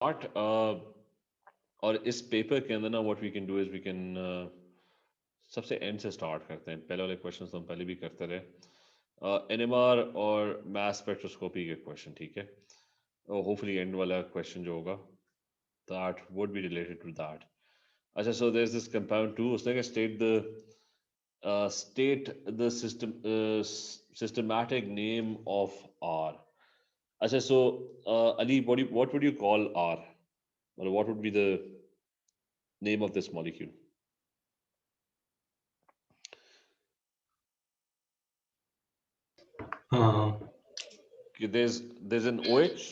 start और इस paper के अंदर ना what we can do is we can सबसे एंड से स्टार्ट करते हैं. पहले वाले क्वेश्चंस तो हम पहले भी करते रहे. एनएमआर और मास स्पेक्ट्रोस्कोपी के क्वेश्चन, ठीक है. होपफुली एंड वाला क्वेश्चन जो होगा that would be related to that. अच्छा, so there's this compound 2. उसने कहा state the systematic name of R. अच्छा, so Ali, what would you call R? Or what would be the name of this molecule? Uh, Okay, there's an OH.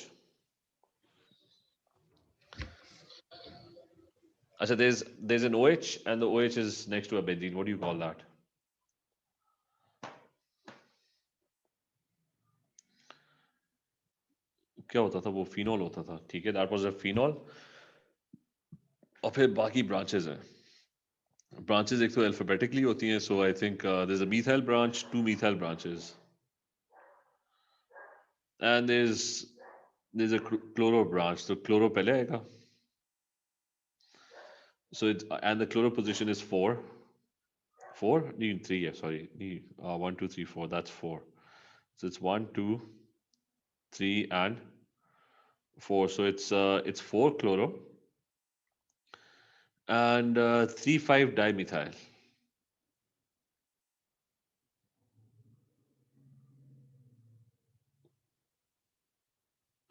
अच्छा, there's an OH and the OH is next to a benzene. What do you call that? क्या होता था वो? Phenol होता था, ठीक है. That was a phenol. और फिर बाकी ब्रांचेस हैं. Branches एक तो alphabetically होती हैं, so I think there's a methyl branch, two methyl branches, and there's a chloro branch. So chloro पहले आएगा. So it's and the chloro position is 4. 4? Need 3, yeah, sorry. Need 1, 2, 3, 4. That's 4. So it's 1, 2, 3, and 4. So it's 4 chloro and 3, 5 dimethyl.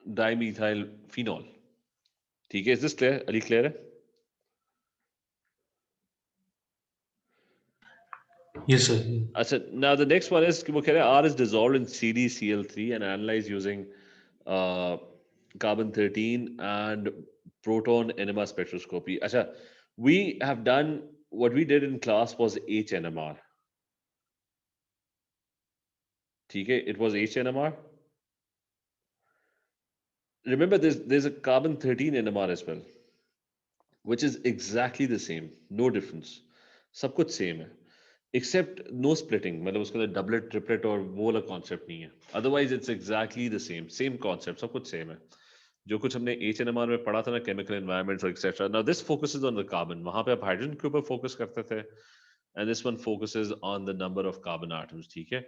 Dimethyl phenol. ठीक है, is this clear? Ali, clear है? yes, sir. Now the next one is कि वो कह रहे हैं R is dissolved in CdCl3 and analyzed using uh, carbon 13 and proton NMR spectroscopy. अच्छा, we have done what we did in class was HNMR. ठीक है, it was HNMR. Remember, there's a carbon 13 NMR as well, which is exactly the same, no difference. सब कुछ same है accept no splitting, मतलब उसके अंदर doublet triplet और वो वाला कॉन्सेप्ट नहीं है. Otherwise it's exactly the same same concept, सब कुछ सेम है. जो कुछ हमने HNMR में पढ़ा था ना, chemical environments etcetera. Now this focuses on the carbon. वहां पे आप हाइड्रोजन के ऊपर फोकस करते थे, and this one focuses on the number of carbon atoms, ठीक है.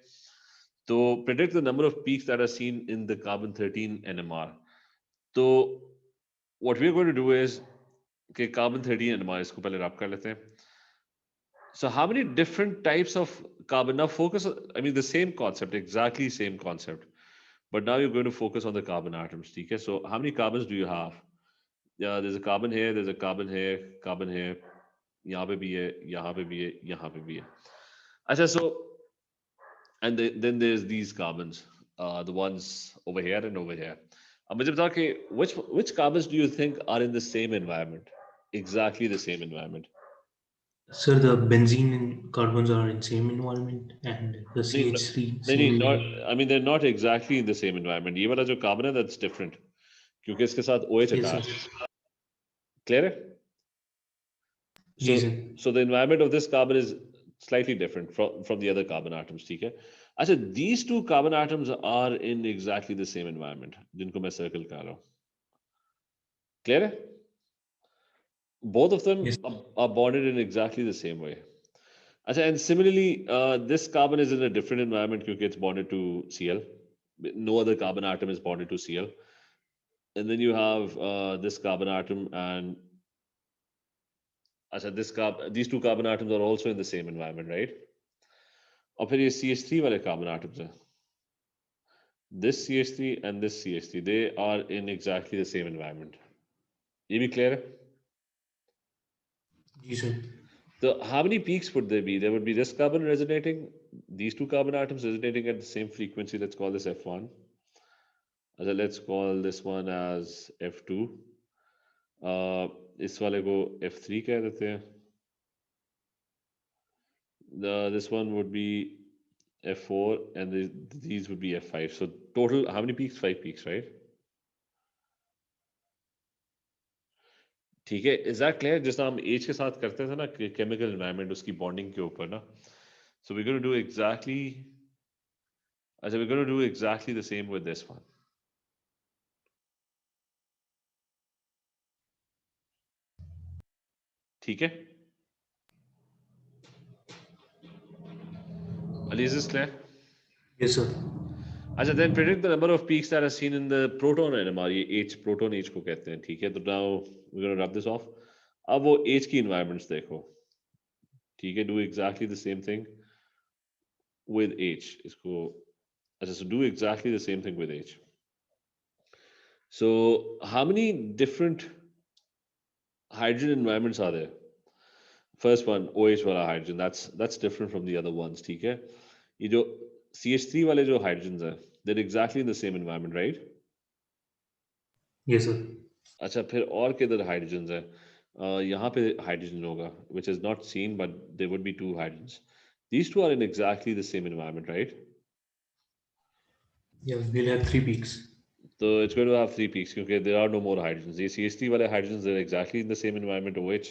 तो predict the number of peaks that are seen in the carbon 13 NMR. तो what we are going to do is कि carbon 13 NMR इसको पहले rap कर लेते हैं. So how many different types of carbon? Now focus, I mean, the same concept, exactly same concept. But now you're going to focus on the carbon atoms, okay? So how many carbons do you have? Yeah, there's a carbon here, there's a carbon here, यहाँ पे भी है, यहाँ पे भी है, यहाँ पे भी है. अच्छा, so, and then there's these carbons, the ones over here and over here. अब मुझे बताओ कि which carbons do you think are in the same environment? Exactly the same environment. Sir, the benzene and carbons are in same environment, and the नहीं CH3 नहीं नहीं, same not, environment. I mean they're not exactly in the same environment. ये वाला जो carbon है that's different क्योंकि इसके साथ OH Yes, sir. attached. Clear है? So ji sir. so the environment of this carbon is slightly different from the other carbon atoms, ठीक है. अच्छा, these two carbon atoms are in exactly the same environment जिनको मैं circle कर रहा हूँ. Clear है? Both of them Yes. are bonded in exactly the same way. अच्छा, and similarly, this carbon is in a different environment because it's bonded to Cl. No other carbon atom is bonded to Cl. And then you have this carbon atom, and अच्छा, these two carbon atoms are also in the same environment, right? और फिर ये CH3 वाले carbon atoms हैं. This CH3 and this CH3, they are in exactly the same environment. ये भी clear है? जी sir. So how many peaks would there be? There would be this carbon resonating, these two carbon atoms resonating at the same frequency. Let's call this F1. Let's call this one as F2. इस वाले को F3 कह देते हैं. This one would be F4 and these would be F5. So total, how many peaks? 5 peaks, right? ठीक है. Is that clear? जिस तरह हम एज के साथ करते थे ना, केमिकल एनवायरनमेंट उसकी बॉन्डिंग के ऊपर ना. So we're going to do exactly, we're going to do exactly the same with this one. ठीक है? Ali, is this clear? Yes, sir. Then predict the number of peaks that are seen in the proton NMR. ये H proton H को कहते हैं, ठीक है? तो now we're going to rub this off. अब वो H की environments देखो, ठीक है? Do exactly the same thing with H. इसको so do exactly the same thing with H. So how many different hydrogen environments are there? First one, OH वाला hydrogen. That's different from the other ones, ठीक है? ये जो CH3 वाले जो hydrogens हैं, they're exactly in the same environment, right? Yes, sir. अच्छा, फिर और किधर हाइड्रोजन्स है? यहाँ पे हाइड्रोजन होगा, which is not seen, but there would be two hydrogens. These two are in exactly the same environment, right? Yeah, we'll have 3 peaks. So it's going to have three peaks because there are no more hydrogens. These CH3 वाले hydrogens, they're exactly in the same environment, OH,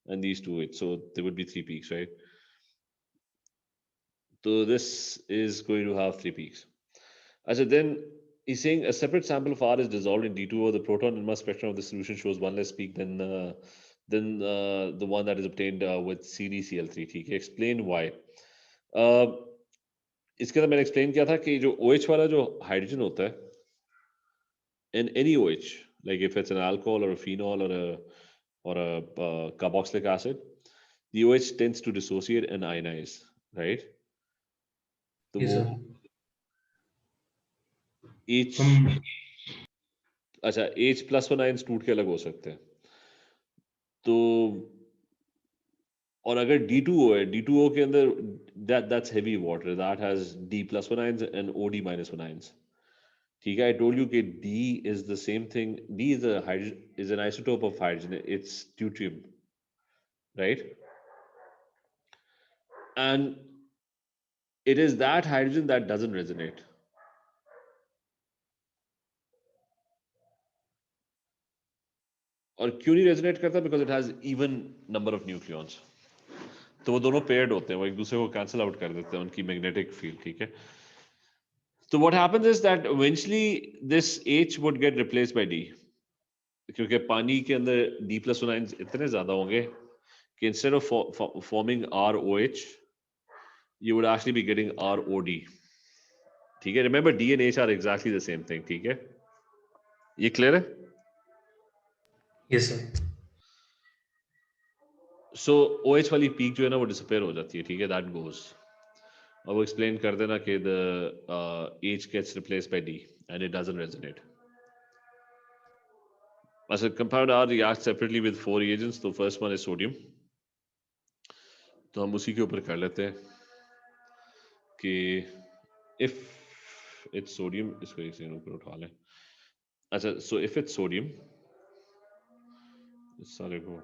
and these two OH. So there would be three peaks, right? So this is going to have three peaks. Then he's saying a separate sample of R is dissolved in D2O. The proton and mass spectrum of the solution shows one less peak than the one that is obtained with CdCl3. ठीक है? Explain why. इसके अंदर मैंने explain किया था कि जो OH वाला जो hydrogen होता है, in any OH, like if it's an alcohol or a phenol or a carboxylic acid, the OH tends to dissociate and ionize, right? तो Yes, वो sir. H अच्छा H+1 ions टूट के अलग हो सकते हैं. तो और अगर D2O है, D2O के अंदर that's heavy water, that has D+1 ions and OD-1 ions. ठीक है? I told you कि D is the same thing. D is is an isotope of hydrogen. It's deuterium, right? And it is that hydrogen that doesn't resonate. और क्यों नहीं resonate करता? Because it has even number of nucleons. तो वो दोनों paired होते हैं, वो एक दूसरे को कैंसिल आउट कर देते हैं, उनकी मैग्नेटिक फील्ड, ठीक है? So what happens is that eventually this H would get replaced by D. क्योंकि पानी के अंदर D+1 ions इतने ज्यादा होंगे कि instead of forming ROH, you would actually be getting ROD. ठीक है? Remember, D and H are exactly the same thing. ठीक है? ये clear है? Yes, sir. So OH वाली peak जो है ना वो disappear हो जाती है, ठीक है? That goes. और वो explain कर देना कि the H gets replaced by D and it doesn't resonate. As a compound R reacts separately with four reagents. तो first one is sodium. तो हम उसी के ऊपर कर लेते हैं कि if it's sodium, इसको एक सेकंड ऊपर उठा लें. अच्छा, so if it's sodium, इस सारे को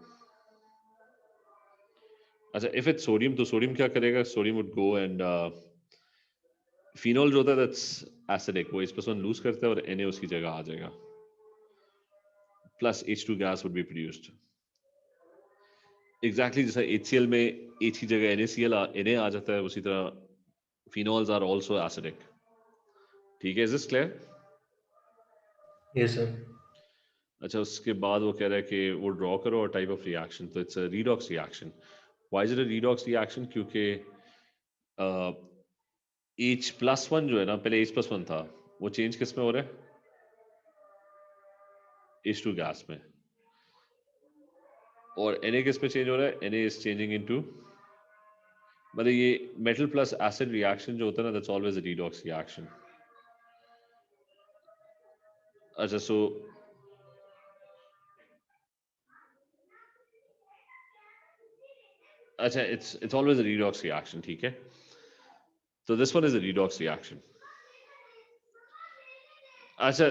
अच्छा if it's sodium, तो sodium क्या करेगा? Sodium would go and phenol जो होता है that's acidic, वो H+1 lose करता है और Na उसकी जगह आ जाएगा. Plus H2 gas would be produced. Exactly जैसा HCl में H की जगह NaCl Na आ जाता है, उसी तरह phenols are also acidic. ठीक है? Is this clear? Yes, sir. अच्छा, उसके बाद वो कह रहा है कि वो ड्रॉ करो और टाइप ऑफ रिएक्शन. तो it's a redox reaction. Why is it a redox reaction? क्योंकि H+1 जो है ना, पहले H+1 था, वो चेंज किस में हो रहा है? H2 गैस में. और Na किस में चेंज हो रहा है? Na इज चेंजिंग इनटू, मतलब ये मेटल प्लस एसिड रिएक्शन जो होता है ना, that's always a redox reaction. अच्छा, सो अच्छा, it's always a redox reaction, ठीक है? So this one is a redox reaction. अच्छा,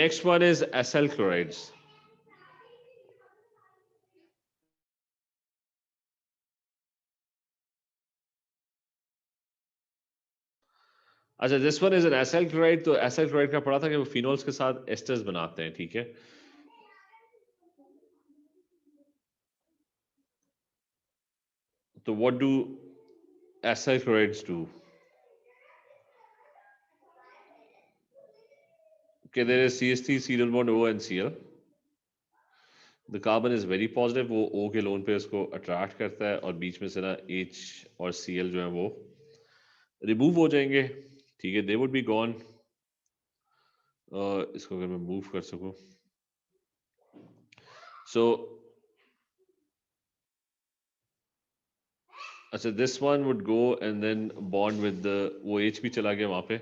next one is acyl chlorides. अच्छा, this one is an acyl chloride. तो acyl chloride का पढ़ा था कि वो phenols के साथ esters बनाते हैं, ठीक है? तो what do acyl chlorides do? Okay, there is CH3, serial bond O and Cl. The carbon is very positive, वो O के लोन पेयर्स को अट्रैक्ट करता है और बीच में से ना H और Cl जो है वो रिमूव हो जाएंगे, ठीक है, दे वुड बी गॉन। इसको अगर मैं मूव कर सकूं, सो अच्छा, this one would go and then bond with the, वो H भी चला गया वहां पे,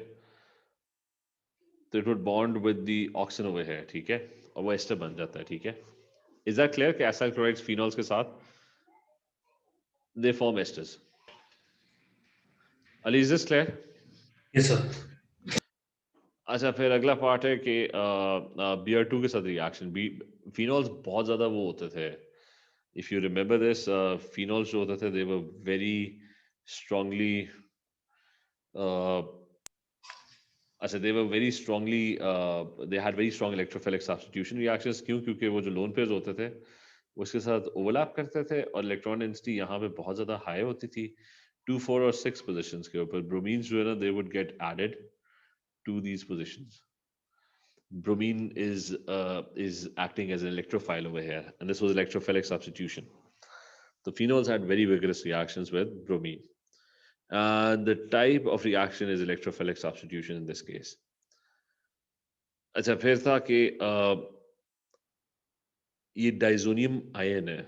तो it would bond with the oxygen over here, ठीक है, और वो एस्टर बन जाता है, ठीक है। इज दैट क्लियर कि एसाइल क्लोराइड्स फिनोल्स के साथ they form asters? Ali, is this clear? Yes, sir. अच्छा, फिर अगला पार्ट है कि BR2 के साथ रिएक्शन, बी फिनोल्स बहुत ज़्यादा वो होते थे, if you remember this, phenols जो होते थे दे वर वेरी स्ट्रांगली, अच्छा, they were very strongly, they had very strong electrophilic substitution reactions. क्यों? क्योंकि वो जो लोन पेयर्स होते थे उसके साथ ओवरलैप करते थे और इलेक्ट्रॉन डेंसिटी यहाँ पे बहुत ज़्यादा हाई होती थी, 2, 4 और 6 पोजीशंस के ऊपर। ब्रोमीन्स जो है ना, they would get added to these positions. Bromine is acting as an electrophile over here, and this was electrophilic substitution. The phenols had very vigorous reactions with bromine, and the type of reaction is electrophilic substitution in this case. अच्छा, फिर था कि ये diazonium ion है,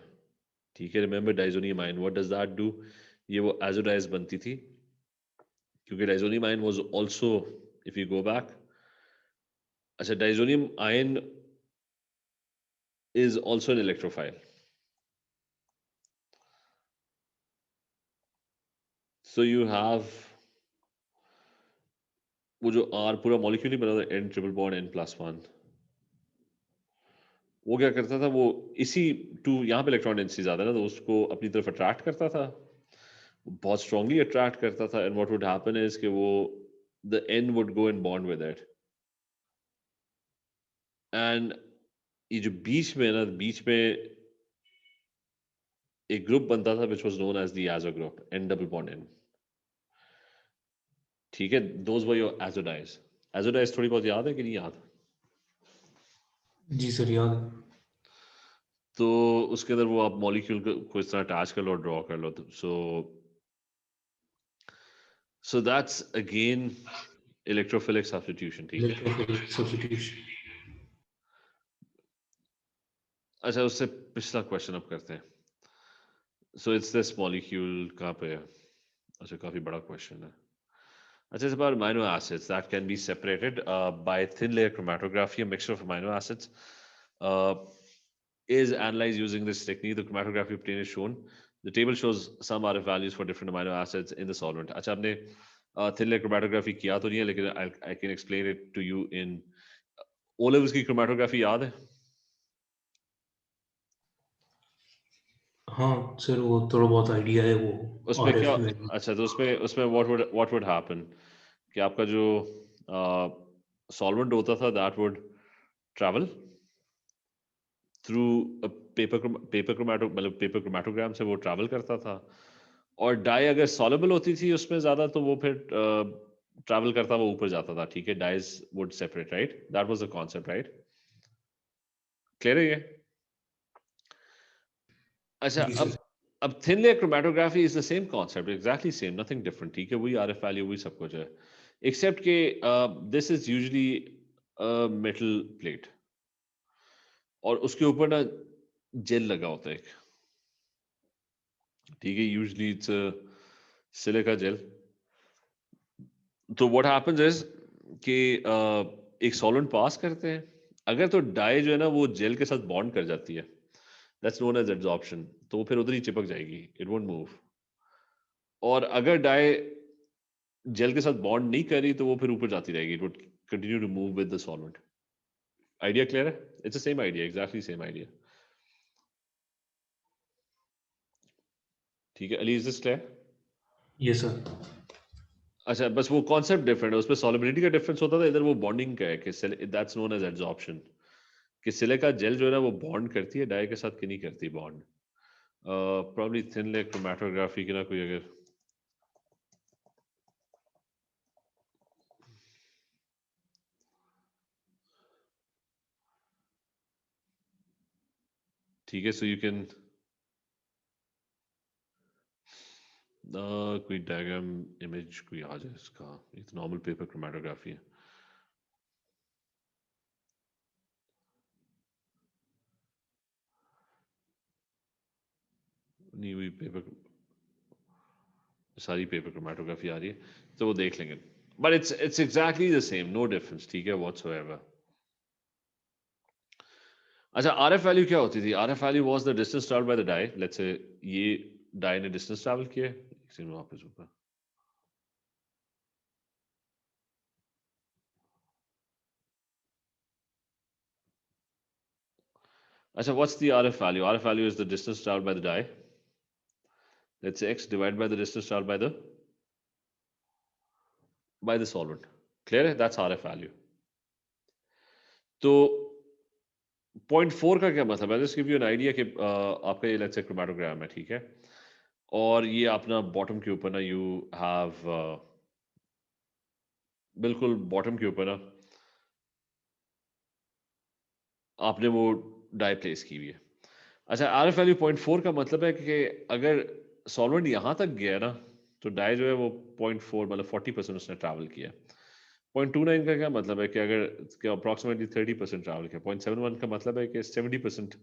ठीक है, remember diazonium ion, what does that do? ये वो एजोडाइज बनती थी, क्योंकि diazonium ion was also, if you go back, अच्छा, diazonium ion is also an electrophile. So you have वो जो R पूरा मॉलिक्यूल ही बना था, N ट्रिपल बॉन्ड N+1, वो क्या करता था, वो इसी टू यहाँ पे इलेक्ट्रॉन डेंसिटी ज्यादा है ना, तो उसको अपनी तरफ अट्रैक्ट करता था, बहुत स्ट्रांगली अट्रैक्ट करता था, and what would happen is कि वो the N would go in bond with it, and ये जो बीच में है ना, बीच में एक ग्रुप बनता था which was known as the azo group, N double bond N, ठीक है, दोज वर योर एजोडाइज। एजोडाइज थोड़ी बहुत याद है कि नहीं याद? जी सर, याद है। तो उसके अंदर वो आप मॉलिक्यूल को इस तरह अटैच कर लो और ड्रॉ कर लो, so that's again electrophilic substitution, ठीक है। Electrophilic substitution. अच्छा, उससे पिछला क्वेश्चन अब करते हैं। so it's this molecule कहाँ पे है? अच्छा, काफी बड़ा क्वेश्चन है। अच्छा, it's about amino acids that can be separated by thin layer chromatography. A mixture of amino acids uh, is analyzed using this technique. The chromatography obtained is shown. The table shows some RF values for different amino acids in the solvent. अच्छा, आपने thin layer chromatography किया तो नहीं है, लेकिन I can explain it to you in O levels की chromatography याद है? हाँ सर, वो थोड़ा बहुत आइडिया है वो उसमें क्या, RF वैल्यू। अच्छा, तो उसमें what would happen कि आपका जो सॉल्वेंट होता था that would travel through a paper मतलब पेपर क्रोमेटोग्राम से वो ट्रैवल करता था, और डाई अगर सॉल्युबल होती थी उसमें ज्यादा तो वो फिर ट्रैवल करता वो ऊपर जाता था, ठीक है, dyes would separate, right, that was the concept, right, clear है ये? अच्छा, जी अब सर। अब thin layer chromatography is the same concept, exactly same, nothing different, ठीक है, वही आरएफ वैल्यू, वही सब कुछ है, एक्सेप्ट के this is usually metal plate और उसके ऊपर ना जेल लगा होता है एक, ठीक है, यूजुअली इट्स सिलिका जेल। तो व्हाट हैपेंस इज कि एक सॉल्वेंट पास करते हैं, अगर तो डाई जो है ना वो जेल के साथ बॉन्ड कर जाती है, दैट्स नोन एज एडसॉर्प्शन, तो वो फिर उधर ही चिपक जाएगी, इट वोंट मूव। और अगर डाई जेल के साथ बॉन्ड नहीं करी तो वो फिर ऊपर जाती रहेगी, it would continue to move with the solvent. Idea clear है? It's the same idea, exactly same idea, ठीक है Ali, is this clear? Yes sir. अच्छा, बस वो कॉन्सेप्ट डिफरेंट है, उसमें सॉलिबिलिटी का डिफरेंस होता था, इधर वो बॉन्डिंग का है कि दैट्स नोन एज एडसॉर्प्शन, कि सिलिका जेल जो है ना वो बॉन्ड करती है डाई के साथ कि नहीं करती bond. Probably thin layer chromatography की ना कोई अगर, ठीक है, सो यू कैन कोई डायग्राम इमेज कोई आ जाए इसका, ये तो नॉर्मल पेपर क्रोमेटोग्राफी है। नहीं हुई पेपर, सारी पेपर क्रोमेटोग्राफी आ रही है, तो वो देख लेंगे। But it's exactly the same, no difference, ठीक है, व्हाटसोएवर। अच्छा, आरएफ वैल्यू क्या होती थी? RF value was the distance travelled by the dye. Let's say ये डाई ने डिस्टेंस ट्रैवल किया है, एक सेकंड वापस ऊपर। अच्छा, what's the RF value? RF value is the distance travelled by the dye, let's say x divide by the distance travelled by the solvent. Clear है? That's RF value. तो 0.4 का क्या मतलब है? Just give you an idea कि आपका ये let's say chromatogram है, ठीक है, और ये अपना बॉटम के ऊपर ना यू हैव बिल्कुल बॉटम के ऊपर ना आपने वो डाई प्लेस की हुई है। अच्छा, आर एफ वैल्यू 0.4 का मतलब है कि अगर सॉल्वेंट यहाँ तक गया ना, तो डाई जो है वो 0.4 मतलब 40% उसने ट्रैवल किया। 0.29 का क्या मतलब है कि अगर अप्रॉक्सीमेटली 30% ट्रैवल किया। 0.71 का मतलब है कि 70%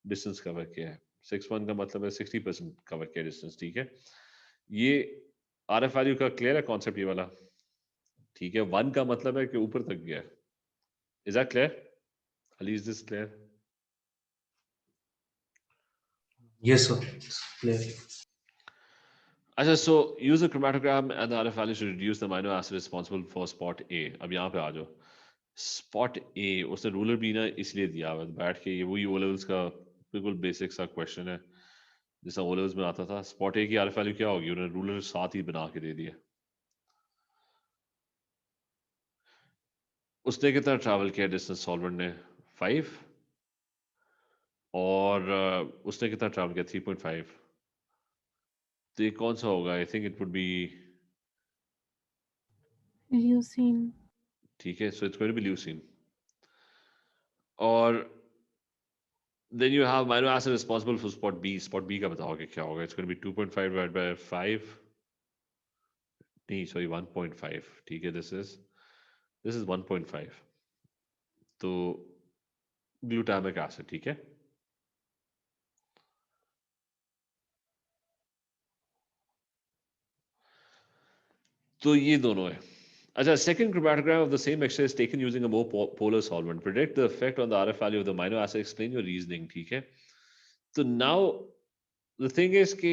डिस्टेंस कवर किया है। 61 का मतलब है 60% कवर किया डिस्टेंस, ठीक है। ये आर एफ वैल्यू का क्लियर है कॉन्सेप्ट ये वाला, ठीक है। 1 का मतलब है कि ऊपर तक गया। Is that clear? Ali, is this clear? Yes, sir. It's clear. अच्छा, so use the chromatogram and the RF values to reduce the amino acid responsible for spot A। अब यहाँ पे आ जाओ। स्पॉट ए उसने रूलर भी ना इसलिए दिया हुआ है, बैठ के ये वही ओ लेवल्स का बिल्कुल बेसिक सा क्वेश्चन है जैसा ओ लेवल्स में आता था। स्पॉट ए की आरएफ वैल्यू क्या होगी? उन्होंने रूलर साथ ही बना के दे दिया। उसने कितना ट्रैवल किया डिस्टेंस सॉल्वेंट ने? 5। और उसने कितना ट्रैवल किया? 3.5। तो ये कौन सा होगा? I think it would be, Leucine. ठीक है, so it's going to be leucine. और then you have amino acid responsible for spot B। spot B का बताओगे क्या होगा? it's going to be 2.5 divided by 5, नहीं सॉरी 1.5, ठीक है, this is 1.5, तो ग्लूटामिक एसिड, ठीक है। तो ये दोनों है। अच्छा, second chromatograph of the same mixture is taken using a more polar solvent। predict the effect on the RF value of the amino acid, explain your reasoning, ठीक है। तो now the thing is कि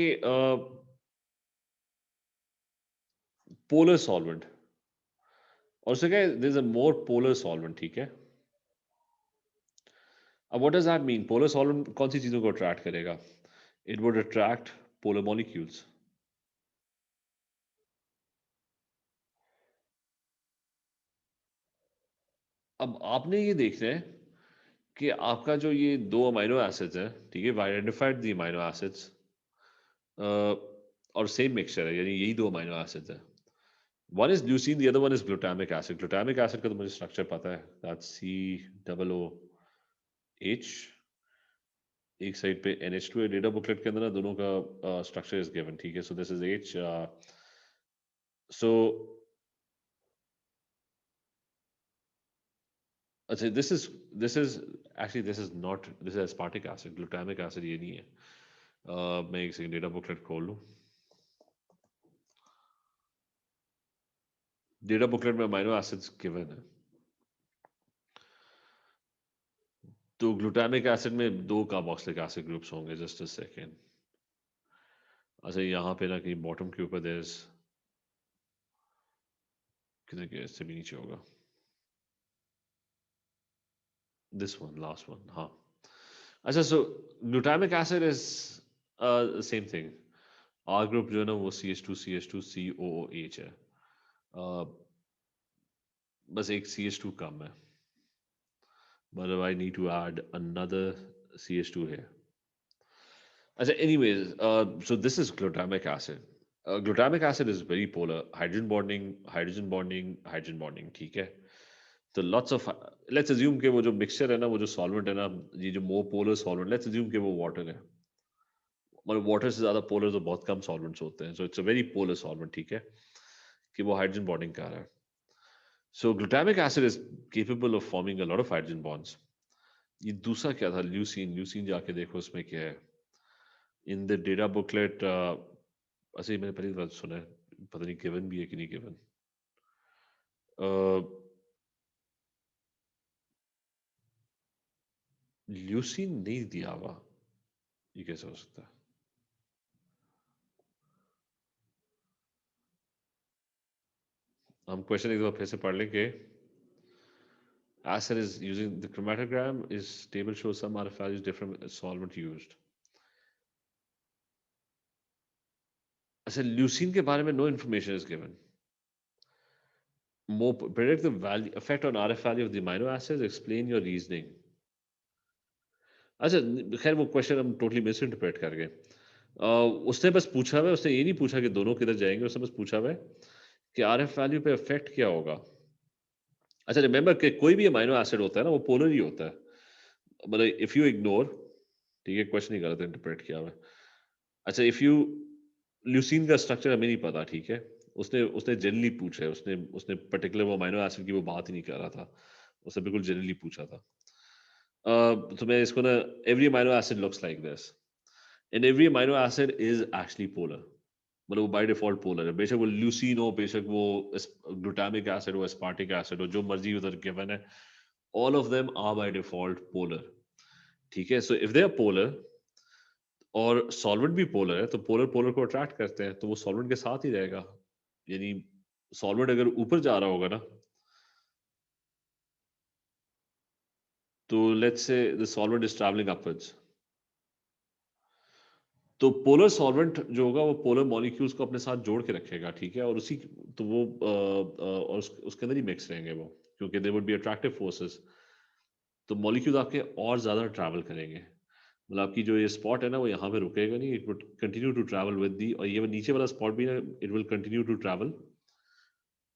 polar solvent और उससे क्या, there is a more polar solvent, ठीक है। अब what does that mean? polar solvent कौन सी चीजों को attract करेगा? It would attract polar molecules। अब आपने ये देखना है कि आपका जो ये दो अमाइनो एसिड्स हैं, ठीक है, आइडेंटिफाइड दी अमाइनो एसिड्स और सेम मिक्सचर है, यानी यही दो अमाइनो एसिड्स हैं। One is leucine, the other one is glutamic acid. Glutamic acid का तो मुझे स्ट्रक्चर पता है, दैट्स COOH। एक साइड पे NH2 है। डेटा बुकलेट के अंदर ना दोनों का स्ट्रक्चर इज गिवन, ठीक है। So this is H। सो अच्छा, this is actually this is not, this is aspartic acid. Glutamic acid ये नहीं है। मैं एक सेकंड डेटा बुकलेट खोल लूँ। डेटा बुकलेट में अमाइनो एसिड्स गिवन है। तो ग्लूटामिक एसिड में दो कार्बोक्सिलिक एसिड ग्रुप्स होंगे। Just a second. अच्छा, यहाँ पे ना कहीं बॉटम के ऊपर देयर कितने के इससे भी नीचे होगा, दिस वन, लास्ट वन, हाँ। अच्छा, so glutamic acid is same thing. R group जो है ना वो CH2CH2COOH है। बस एक CH2 कम है, मतलब I need to add another CH2 है। अच्छा, anyways, so this is glutamic acid। glutamic acid is very polar, hydrogen bonding, hydrogen bonding, hydrogen bonding, ठीक है। तो lots of, let's assume कि वो जो mixture है ना, वो जो solvent है ना, ये जो more polar solvent, let's assume कि वो water है, मतलब water से ज़्यादा polar तो बहुत कम solvents होते हैं, so it's a very polar solvent, ठीक है, कि वो hydrogen bonding कर रहा है. So glutamic acid is capable of forming a lot of hydrogen bonds. ये दूसरा क्या था, ल्यूसीन. ल्यूसीन जाके देखो उसमें क्या है. इन द डेटा बुकलेट, ऐसे ही मैंने पहली बार सुना है, पता नहीं गिवन भी है कि नहीं गिवन. ल्यूसीन नहीं दिया हुआ, ये कैसे हो सकता है? हम क्वेश्चन एक बार फिर से पढ़ लेंगे. Acid is using the chromatogram is table shows some RF values different with the solvent used. अच्छा, ल्यूसीन के बारे में no information is given. More predict the value effect on RF value of the amino acids. Explain your reasoning. अच्छा, खैर वो question हम totally miss interpret कर गए. उसने बस पूछा हुआ है, उसने ये नहीं पूछा कि दोनों किधर जाएंगे, उसने बस पूछा हुआ है कि RF वैल्यू पे इफेक्ट क्या होगा. अच्छा, रिमेंबर कि कोई भी अमाइनो एसिड होता है ना, वो पोलर ही होता है. मतलब इफ यू इग्नोर, ठीक है, क्वेश्चन ही गलत इंटरप्रेट किया हुआ है. अच्छा, इफ यू, ल्यूसीन का स्ट्रक्चर हमें नहीं पता, ठीक है, उसने उसने जनरली पूछा है, उसने उसने पर्टिकुलर वो अमाइनो एसिड की वो बात ही नहीं कर रहा था, उसने बिल्कुल जनरली पूछा था. तो मैं इसको ना, every amino acid looks like this, and every amino acid is actually polar. मतलब वो बाय डिफॉल्ट पोलर है, बेशक वो ल्यूसीन हो, बेशक वो ग्लूटामिक एसिड हो, एस्पार्टिक एसिड हो, जो मर्जी उधर गिवन है, all of them are by default polar. ठीक है, so if they are polar और सॉल्वेंट भी पोलर है, तो पोलर पोलर को अट्रैक्ट करते हैं, तो वो सॉल्वेंट के साथ ही रहेगा. यानी सॉल्वेंट अगर ऊपर जा रहा होगा ना, तो let's say the solvent is travelling upwards, तो पोलर सॉल्वेंट जो होगा वो पोलर मॉलिक्यूल्स को अपने साथ जोड़ के रखेगा, ठीक है, और उसी, तो वो और उसके अंदर ही मिक्स रहेंगे वो, क्योंकि they would be attractive forces. तो मॉलिक्यूल्स आपके और ज़्यादा ट्रैवल करेंगे. मतलब आपकी जो ये स्पॉट है ना, वो यहाँ पे रुकेगा नहीं, it would continue to travel with the, और ये नीचे वाला स्पॉट भी ना, it will continue to travel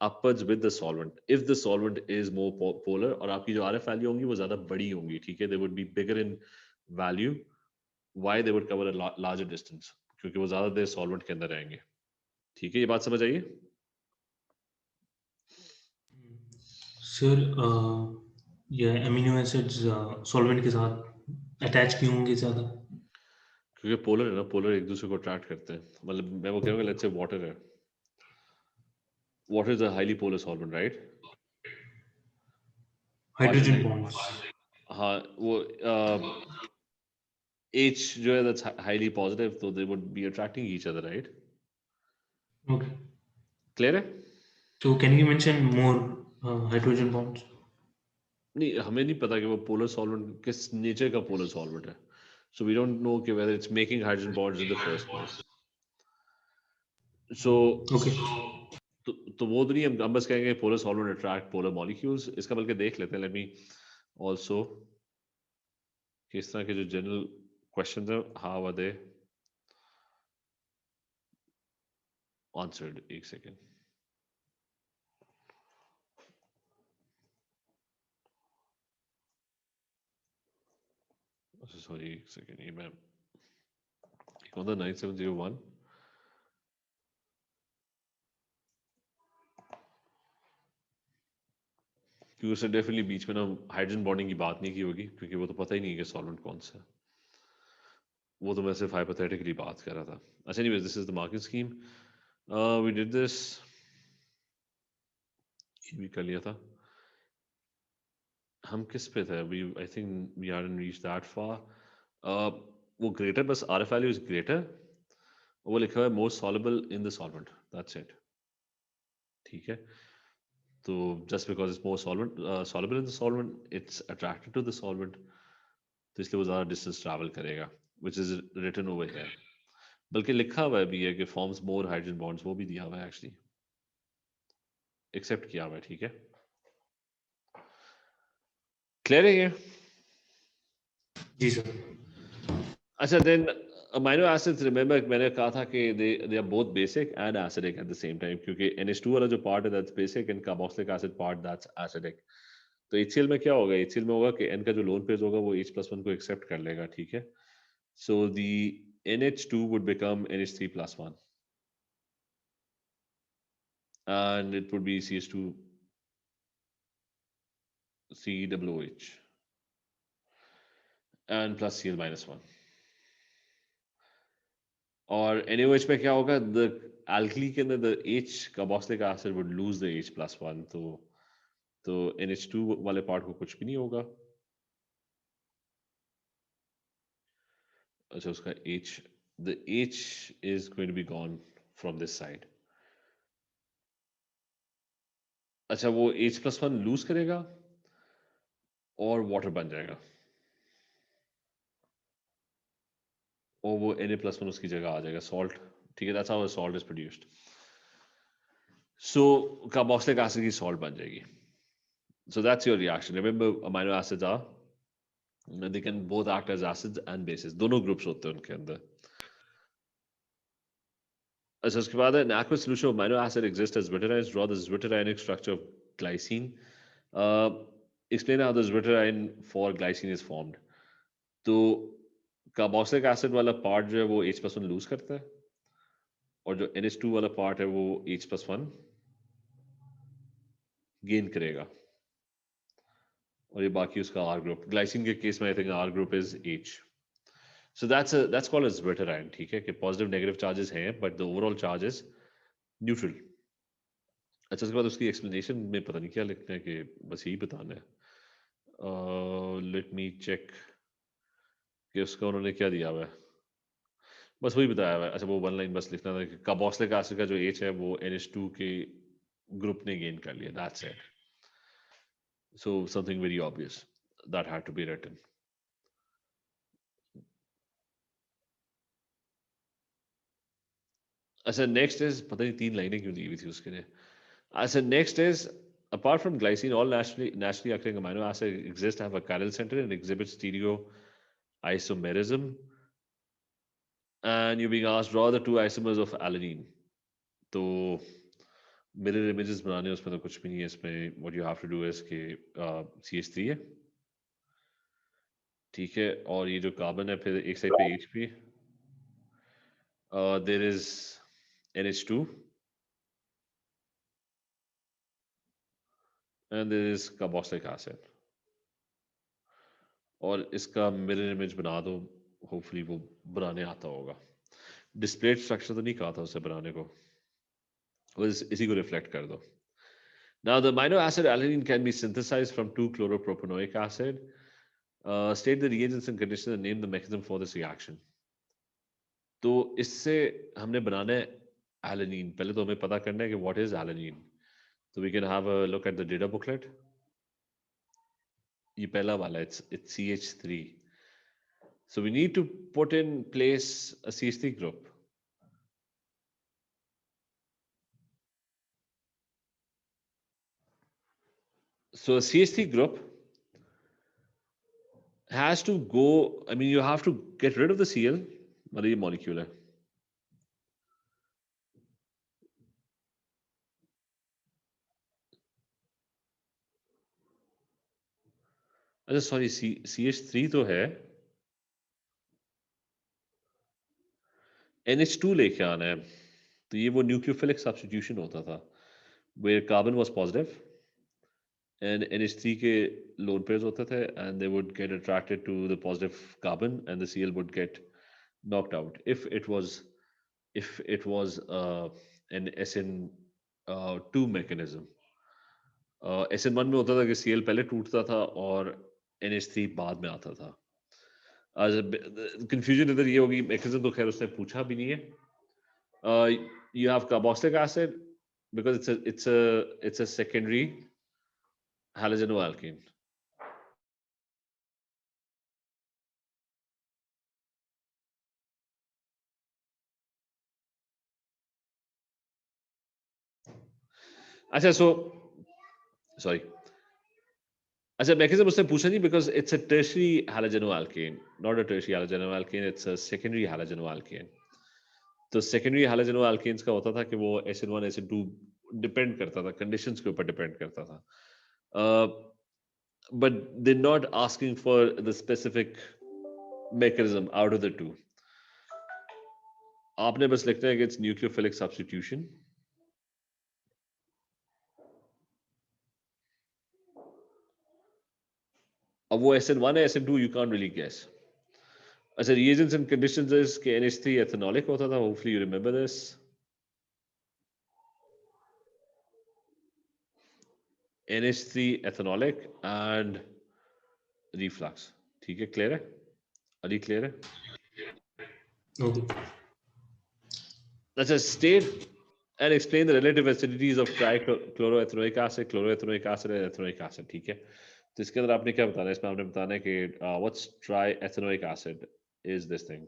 upwards with the solvent if the solvent is more polar, और आपकी जो RF वैल्यू होंगी वो ज़्यादा बड़ी होंगी, ठीक है, they would be bigger in value. Why? They would cover a larger distance, क्योंकि वो ज़्यादा देर सॉल्वेंट के अंदर रहेंगे. ठीक है, ये बात समझ आइए. सर ये अमीनो एसिड्स सॉल्वेंट के साथ अटैच क्यों होंगे ज़्यादा? क्योंकि पोलर है ना, पोलर एक दूसरे को अट्रैक्ट करते हैं. मतलब मैं वो कहूँगा, लेट्स से वाटर है, water is a highly polar solvent, right? Hydrogen bonds. हाँ, वो H जो है, that's highly positive, so they would be attracting each other, right? Okay, clear है? so can you mention more hydrogen bonds? नहीं, हमें नहीं पता कि वो पोलर सॉल्वेंट किस नेचर का पोलर सॉल्वेंट है, so we don't know कि whether it's making hydrogen bonds in the first place. So okay. तो वो तो नहीं, हम बस कहेंगे polar solvent attract polar molecules. इसका बल्कि देख लेते हैं, लेट मी आल्सो, कि इस तरह के जो जनरल क्वेश्चंस हैं, हाउ आर दे आंसर्ड. एक सेकेंड. सॉरी, एक सेकेंड, ये मैं कौन था, 9701. क्योंकि उसने डेफिनेटली बीच में ना हाइड्रोजन बॉन्डिंग की बात नहीं की होगी, क्योंकि वो तो पता ही नहीं है कि सॉल्वेंट कौन सा है. वो तो मैं सिर्फ हाइपोथेटिकली बात कर रहा था. अच्छा, anyways, this is the marking scheme. We did this, ये भी कर लिया था. हम किस पे थे? We, I think we hadn't reach that far. वो ग्रेटर, बस RF वैल्यू इज ग्रेटर, वो लिखा हुआ है more soluble in the solvent, that's it. ठीक है, तो just because it's more soluble in the solvent, it's attracted to the solvent, तो इसलिए वो ज़्यादा डिस्टेंस ट्रैवल करेगा, which is written over here. बल्कि लिखा हुआ भी है कि फॉर्म्स मोर हाइड्रोजन बॉन्ड्स, वो भी दिया हुआ है एक्चुअली, एक्सेप्ट किया हुआ है. ठीक है, क्लियर है ये? जी सर. अच्छा, देन अमाइनो एसिड्स, रिमेंबर मैंने कहा था कि they are both basic and acidic at the same time, क्योंकि NH2 वाला जो पार्ट है that's basic, and carboxylic acid part that's acidic. तो HCl में क्या होगा, HCl में होगा कि N का जो लोन पेयर होगा वो H+1 को एक्सेप्ट कर लेगा, ठीक है। सो दी NH2 would become NH3+1 and it would be CH2 COOH and plus Cl-1. और NaOH में क्या होगा, द alkali के अंदर the H carboxylic acid would lose the H+1, तो NH2 वाले पार्ट को कुछ भी नहीं होगा। अच्छा, उसका H, the H is going to be gone from this side. अच्छा, वो H+1 लूज करेगा और वाटर बन जाएगा और वो Na+1 उसकी जगह आ जाएगा, सॉल्ट, ठीक है। That's how salt is produced. So carboxylic acid की सॉल्ट बन जाएगी। So that's your reaction. Remember, amino acids are, they can both act as acids and bases. दोनों ग्रुप्स होते हैं उनके अंदर। अच्छा, उसके बाद है, an aqueous solution of amino acid exists as zwitterions. Draw the zwitterionic structure of glycine. Explain how the zwitterion for glycine is formed. तो कार्बोक्सिलिक एसिड वाला पार्ट जो है वो H+1 लूज करता है और जो NH2 वाला पार्ट है वो H+1 गेन करेगा और ये बाकी उसका R ग्रुप। ग्लाइसिन के केस में I think R group is H. So that's called as zwitterion, ठीक है, कि पॉजिटिव नेगेटिव चार्जेस हैं but the overall charge is neutral. अच्छा, उसके बाद उसकी एक्सप्लेनेशन में पता नहीं क्या लिखना है कि बस यही बताना है। लेट मी चेक कि उसका उन्होंने क्या दिया हुआ है। बस वही बताया हुआ है। अच्छा, वो वन लाइन बस लिखना था कि कार्बोक्सिलिक एसिड का जो H है वो NH2 के ग्रुप ने गेन कर लिया, that's it. So something very obvious that had to be written. अच्छा, नेक्स्ट इज, पता नहीं 3 लाइनें क्यों दी हुई थी उसके लिए। अच्छा, next is, apart from glycine, all naturally occurring amino acids exist, have a chiral center and exhibit stereoisomerism. And you're being asked, draw the 2 isomers of alanine. तो mirror images बनाने हैं, उसमें तो कुछ भी नहीं है इसमें। what you have to do is कि CH3 है, ठीक है, और ये जो कार्बन है फिर एक साइड पे HP, there is NH2 and there is carboxylic acid. और इसका मिरर इमेज बना दो, होपफुली वो बनाने आता होगा। डिस्प्ले स्ट्रक्चर तो नहीं कहा था उसे बनाने को, बस इसी को रिफ्लेक्ट कर दो। Now the amino acid alanine can be synthesized from 2-chloropropanoic acid. State the reagents and conditions and name the mechanism for this reaction. तो इससे हमने बनाना है alanine। पहले तो हमें पता करना है कि what is alanine. So we can have a look at the data booklet. ये पहला वाला, it's CH3. So we need to put in place a CH3 group. So a CH3 group has to go, I mean, you have to get rid of the Cl, मतलब ये molecule है। अच्छा sorry, CH3 तो है, NH2 लेके आना है। तो ये वो न्यूक्लियोफिलिक सब्स्टिट्यूशन होता था where carbon was positive and NH3 के lone pairs होते थे and they would get attracted to the positive carbon and the Cl would get knocked out if it was an SN2 mechanism। SN1 में होता था कि Cl पहले टूटता था और NH3 बाद में आता था। कंफ्यूजन इधर ये होगी, मैकेनिज्म तो खैर उसने पूछा भी नहीं है। You have carboxylic acid because it's a secondary halogenoalkane. अच्छा, so sorry. अच्छा, मैकेनिज्म उसने पूछा नहीं because it's a tertiary halogenoalkane, not a tertiary halogenoalkane, it's a secondary halogenoalkane. तो सेकेंडरी हैलोजेनोएल्केन्स का होता था कि वो SN1 SN2 डिपेंड करता था, कंडीशंस के ऊपर डिपेंड करता था। but they're not asking for the specific mechanism out of the two. आपने बस लिखना है कि it's nucleophilic substitution. अब वो SN1 है SN2 you can't really guess. अच्छा, reagents and conditions is कि NH3 ethanolic होता था. Hopefully you remember this. NH3 ethanolic and reflux. ठीक है, clear है? अली clear है? Okay. अच्छा, state and explain the relative acidities of trichloroethanoic acid, chloroethanoic acid and ethanoic acid. ठीक है, तो इसके अंदर आपने क्या बताना है? इसमें आपने बताना है कि what's triethanoic acid is this thing.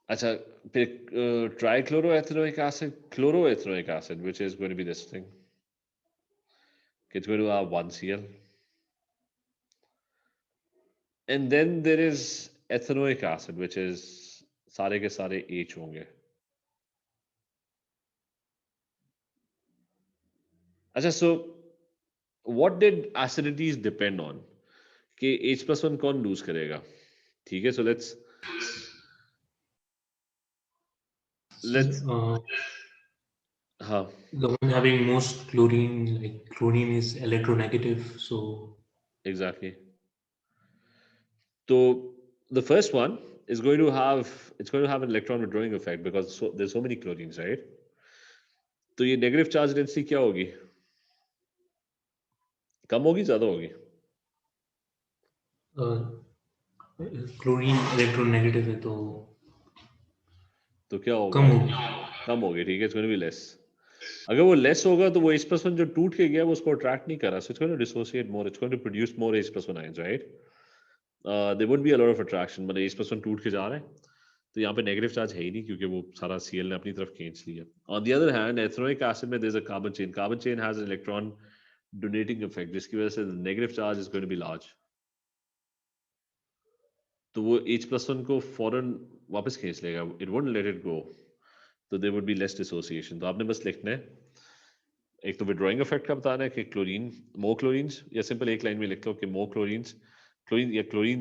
अच्छा, फिर trichloroethanoic acid, chloroethanoic acid, which is going to be this thing. It's going to have 1 Cl. And then there is ethanoic acid, which is सारे के सारे H होंगे. अच्छा, so what did acidities depend on? कि H+1 कौन loose करेगा? ठीक है, so let's हाँ, the one having most chlorine, like chlorine is electronegative, so exactly. So the first one is going to have an electron withdrawing effect because there's so many chlorines, right? तो ये negative charge density क्या होगी? कम होगी, ज्यादा होगी? Chlorine electronegative है तो क्या होगा? कम होगी. कम होगी, ठीक है, it's going to be less. अगर वो लेस होगा तो वो H+1 जो टूट के गया वो उसको अट्रैक्ट नहीं कर रहा, so it's going to dissociate more, it's going to produce more H+1 ions, right? There would be a lot of attraction, मतलब H+1 टूट के जा रहा है तो यहाँ पे नेगेटिव चार्ज है ही नहीं क्योंकि वो सारा Cl ने अपनी तरफ खींच लिया. On the other hand ethanoic acid में there is a carbon chain has an electron donating effect जिसकी वजह से negative charge is going to be large. तो वो H+1 को फौरन वापस खींच लेगा, it won't let it go, तो there would be less dissociation. तो आपने बस लिखना है, एक तो विड्रॉइंग इफेक्ट का बताना है कि क्लोरीन मोर क्लोरीन्स, या सिंपल एक लाइन में लिख लो कि more chlorines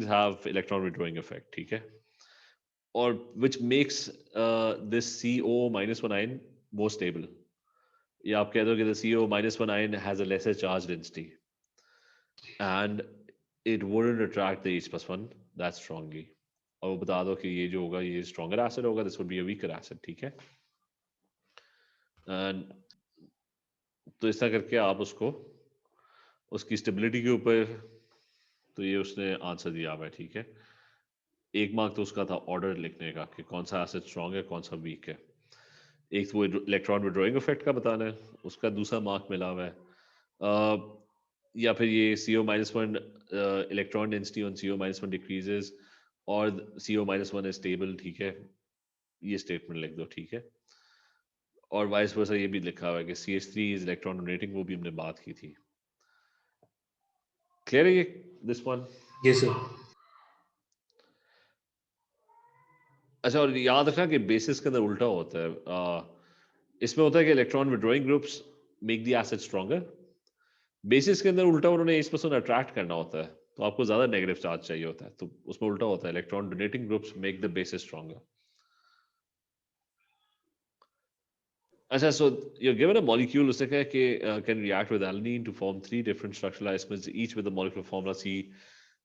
have electron withdrawing effect, ठीक है, और which makes this CO-1 ion more stable. या आप कह दो कि the CO-1 ion has a lesser charge density and it wouldn't attract the H+1 that strongly. और वो बता दो कि ये जो होगा ये stronger acid होगा, this would be a weaker acid, ठीक है. And तो इस तरह करके आप उसकी स्टेबिलिटी के ऊपर, तो ये उसने आंसर दिया हुआ है, ठीक है. एक मार्क तो उसका था ऑर्डर लिखने का कि कौन सा एसिड स्ट्रांग है कौन सा वीक है. एक तो वो इलेक्ट्रॉन विड्रॉइंग इफेक्ट का बताना है, उसका दूसरा मार्क मिला हुआ है. या फिर ये CO-1 electron density on CO-1 decreases और CO-1 इज स्टेबल, ठीक है, ये स्टेटमेंट लिख दो, ठीक है. और वाइस वर्सा ये भी लिखा हुआ है कि CH3 इज इलेक्ट्रॉन डोनेटिंग, वो भी हमने बात की थी. क्लियर है ये दिस वन? Yes sir. अच्छा, और याद रखना कि बेसिस के अंदर उल्टा होता है. इसमें होता है कि electron withdrawing groups make the acid stronger, basis के अंदर उल्टा उन्होंने H+1 अट्रैक्ट करना होता है तो आपको ज्यादा नेगेटिव चार्ज चाहिए होता है, तो उसमें उल्टा होता है, electron donating groups make the basis stronger. अच्छा, so you're given a molecule, उसने कहा कि can react with alanine to form 3 different structural isomers each with the molecular formula C.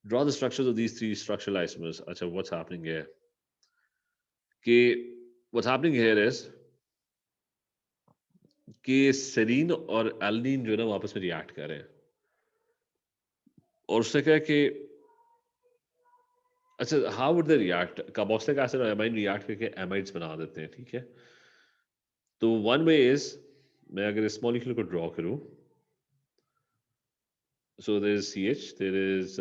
Draw the structures of these 3 structural isomers. अच्छा, what's happening here? कि what's happening here is कि serine और एल्निन जो है ना वो आपस में रिएक्ट कर रहे हैं, और उसने कहा कि अच्छा how would they react, carboxylic acid और एमाइन रिएक्ट करके एमाइड्स बना देते हैं, ठीक है. तो वन वे इज, मैं अगर इस मॉलिक्यूल को ड्रॉ करूं, so there is CH, there is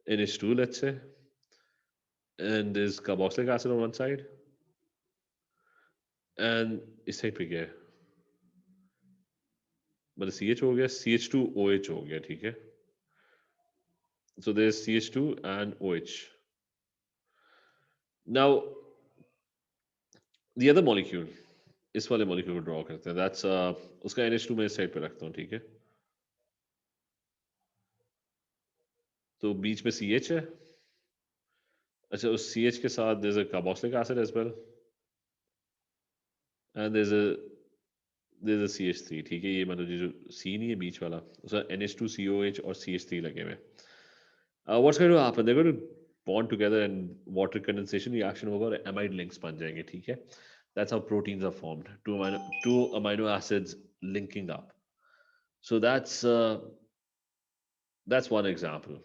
NH2 let's say, and there's carboxylic acid on one side, and इस साइड पे क्या है, मतलब CH हो गया, CH2OH हो गया, ठीक है. So there's CH2 and OH. Now the other molecule, इस वाले molecule को draw करते हैं. That's उसका NH2 मैं इस side पे रखता हूँ, ठीक है? तो बीच में CH है. अच्छा, उस CH के साथ there's a carboxylic acid as well, and there's a CH3, ठीक है? ये मतलब जो C नहीं है बीच वाला, उसका NH2COH और CH3 लगे हुए हैं. What's going to happen? They're going to bond together and water condensation reaction होगा और amide links बन जाएंगे, ठीक है? That's how proteins are formed. Two amino acids linking up. So that's one example.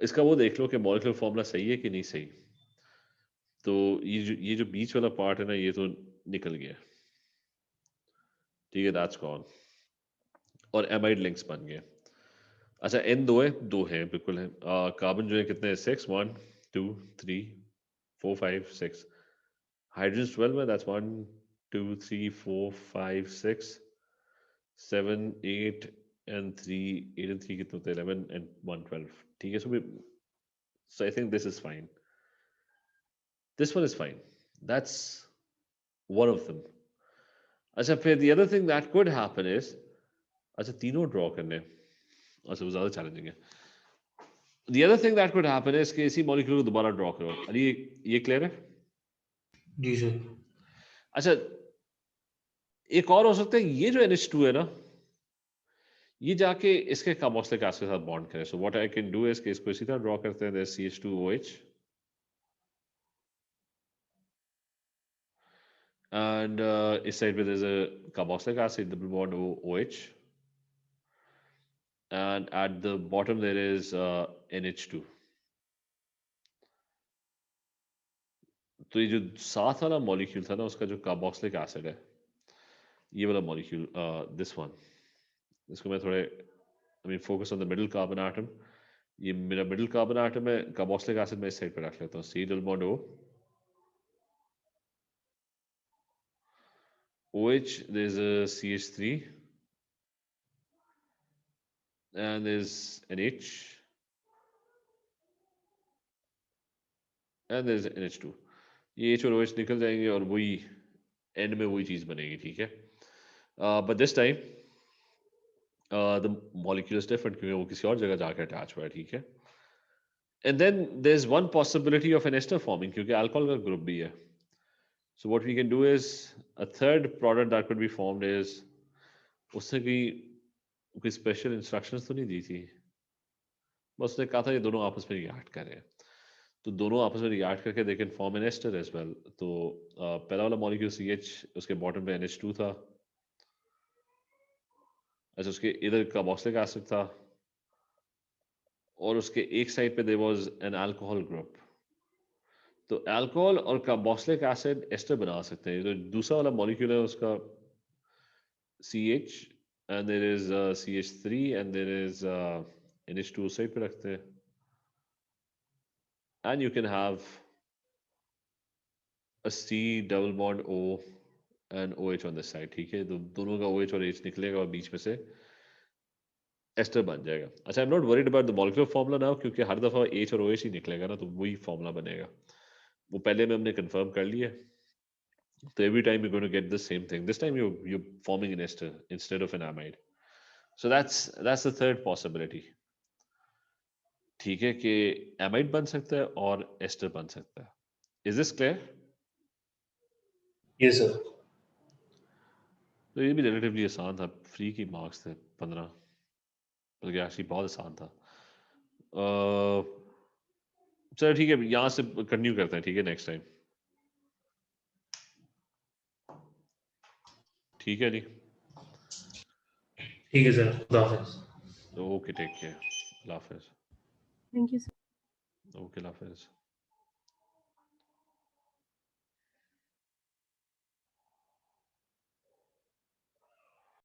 इसका वो देख लो कि molecular formula सही है कि नहीं सही. तो ये जो बीच वाला part है ना, ये तो निकल गया, ठीक है? That's gone. और amide links बन गए. अच्छा, N दो है बिल्कुल है. कार्बन जो है कितने हैं? 6, 1 2 3 4 5 6. Hydrogen's 12 है. That's 1 2 3 4 5 6 7 8 and 3. 8 and 3 कितने होते हैं? 11 and 1 12. ठीक है. So I think this is fine. This one is fine. That's one of them. अच्छा, फिर the other thing that could happen is, अच्छा तीनों ड्रॉ करने हैं. अच्छा, वो ज़्यादा चैलेंजिंग है. The other thing that could happen is कि इसी मॉलिक्यूल को दोबारा ड्रॉ करो. अरे ये क्लियर है? जी सर. अच्छा, एक और हो सकता है, ये जो NH2 है ना, ये जाके इसके कार्बोक्सिलिक एसिड के साथ बॉन्ड करे. So what I can do is कि इसको इसी तरह ड्रॉ करते हैं. देयर CH2OH and इस साइड पे there is a carboxylic acid double bond OH and at the bottom there is NH2. तो ये जो साथ वाला मॉलिक्यूल था ना, उसका जो कार्बोक्सिलिक एसिड है, ये वाला मॉलिक्यूल, दिस वन, इसको मैं थोड़े focus on the middle carbon atom. ये मेरा मिडिल कार्बन एटम है. कार्बोक्सिलिक एसिड मैं इस साइड पे रख लेता हूँ. C double bond O OH, there's a CH3 and there's an H and there's an NH2. ये H और OH निकल जाएंगे और वही एंड में वही चीज बनेगी, ठीक है? But this time the molecule is different क्योंकि वो किसी और जगह जाकर अटैच हुआ है, ठीक है? And then there is one possibility of an ester forming क्योंकि अल्कोहल का ग्रुप भी है. So what we can do is a third product that could be formed is, उसने कोई स्पेशल इंस्ट्रक्शंस तो नहीं दी थी, बस उसने कहा था ये दोनों आपस में रिएक्ट कर रहे हैं. तो दोनों आपस में रिएक्ट करके they can form an ester as well. तो पहला वाला मॉलिक्यूल CH, उसके बॉटम पे NH2 था. अच्छा, उसके इधर कार्बोक्सिलिक एसिड था और उसके एक साइड पे there was an alcohol group. तो अल्कोहल और कार्बोक्सिलिक एसिड एस्टर बना सकते हैं. तो दूसरा वाला मॉलिक्यूल है उसका CH and there is CH3 and there is NH2 side पे रखते हैं. And you can have a C double bond O and OH on this side, ठीक है? तो दोनों का OH और H निकलेगा और बीच में से एस्टर बन जाएगा. अच्छा, I am not worried about the molecular formula now क्योंकि हर दफा H और OH ही निकलेगा ना, तो वही फॉर्मूला बनेगा. वो पहले में हमने कंफर्म कर लिया. So every time you're going to get the same thing. This time you're forming an ester instead of an amide. So that's the third possibility. ठीक है कि amide बन सकता है और ester बन सकता है. Is this clear? Yes sir. तो ये भी relatively आसान था. फ्री की मार्क्स थे 15, बल्कि एक्चुअली बहुत आसान था. चलो ठीक है, यहाँ से कंटिन्यू करते हैं, ठीक है? Next time. ठीक है जी. ठीक है सर. खुदा हाफिज. Okay, take care. अल्लाह हाफिज. Thank you, sir. Okay, Allah Hafiz.